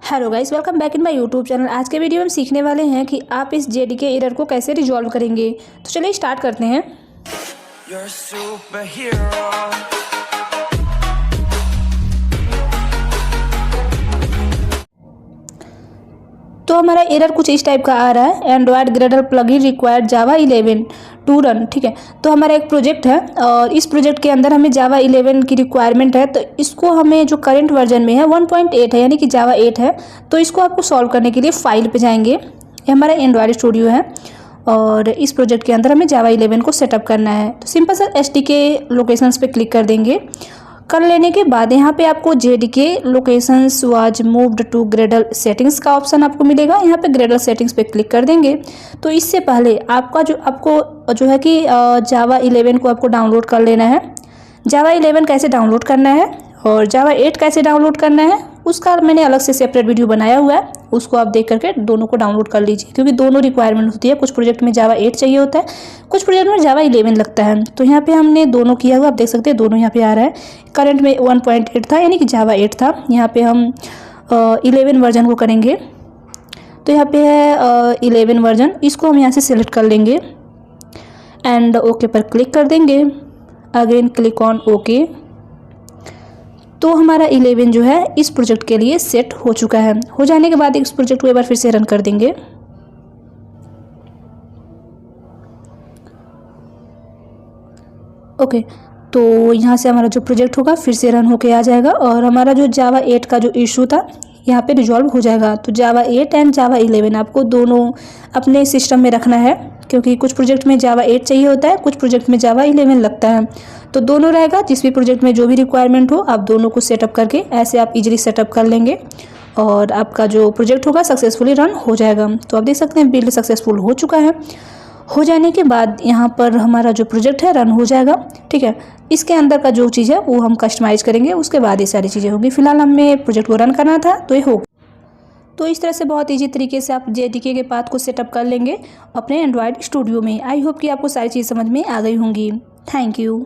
Hello guys, welcome back in my YouTube channel. आज के video में हम सीखने वाले हैं कि आप इस जेडीके एरर को कैसे रिजॉल्व करेंगे। तो चलिए स्टार्ट करते हैं। तो हमारा एरर कुछ इस टाइप का आ रहा है, Android Gradle plugin required Java 11 to run. ठीक है, तो हमारा एक प्रोजेक्ट है और इस प्रोजेक्ट के अंदर हमें जावा 11 की रिक्वायरमेंट है। तो इसको हमें जो करंट वर्जन में है 1.8 है, यानी कि जावा 8 है। तो इसको आपको सॉल्व करने के लिए फाइल पे जाएंगे। ये हमारा एंड्रॉयड स्टूडियो है और इस प्रोजेक्ट के अंदर हमें जावा 11 को सेटअप करना है। तो सिंपल सा एसडीके लोकेशंस पे क्लिक कर देंगे। कर लेने के बाद यहाँ पे आपको JDK locations was moved to Gradle settings का ऑप्शन आपको मिलेगा। यहाँ पे ग्रेडल सेटिंग्स पे क्लिक कर देंगे। तो इससे पहले आपको जो है कि जावा 11 को आपको डाउनलोड कर लेना है। जावा 11 कैसे डाउनलोड करना है और जावा 8 कैसे डाउनलोड करना है उसका मैंने अलग से सेपरेट वीडियो बनाया हुआ है, उसको आप देख करके दोनों को डाउनलोड कर लीजिए, क्योंकि दोनों रिक्वायरमेंट होती है। कुछ प्रोजेक्ट में जावा 8 चाहिए होता है, कुछ प्रोजेक्ट में जावा 11 लगता है। तो यहाँ पे हमने दोनों किया हुआ, आप देख सकते हैं दोनों यहाँ पे आ रहा है। करंट में 1.8 था, यानी कि जावा 8 था। यहाँ पे हम 11 वर्जन को करेंगे। तो यहाँ पे है 11 वर्जन, इसको हम यहाँ से सिलेक्ट कर लेंगे एंड ओके पर क्लिक कर देंगे। Again click on okay. तो हमारा 11 जो है इस प्रोजेक्ट के लिए सेट हो चुका है। हो जाने के बाद इस प्रोजेक्ट को एक बार फिर से रन कर देंगे। ओके, तो यहाँ से हमारा जो प्रोजेक्ट होगा फिर से रन होके आ जाएगा और हमारा जो जावा 8 का जो इशू था यहाँ पे रिजॉल्व हो जाएगा। तो जावा 8 एंड जावा 11 आपको दोनों अपने सिस्टम में रखना है, क्योंकि कुछ प्रोजेक्ट में जावा 8 चाहिए होता है, कुछ प्रोजेक्ट में जावा 11 लगता है। तो दोनों रहेगा, जिस भी प्रोजेक्ट में जो भी रिक्वायरमेंट हो आप दोनों को सेटअप करके ऐसे आप इजीली सेटअप कर लेंगे और आपका जो प्रोजेक्ट होगा सक्सेसफुली रन हो जाएगा। तो आप देख सकते हैं बिल्ड सक्सेसफुल हो चुका है। हो जाने के बाद यहाँ पर हमारा जो प्रोजेक्ट है रन हो जाएगा। ठीक है, इसके अंदर का जो चीज़ है वो हम कस्टमाइज़ करेंगे, उसके बाद ये सारी चीज़ें होंगी। फिलहाल हमें प्रोजेक्ट को रन करना था तो ये हो। तो इस तरह से बहुत ईजी तरीके से आप जेडीके के पाथ को सेटअप कर लेंगे अपने एंड्रॉयड स्टूडियो में। आई होप कि आपको सारी चीज़ समझ में आ गई होंगी। Thank you.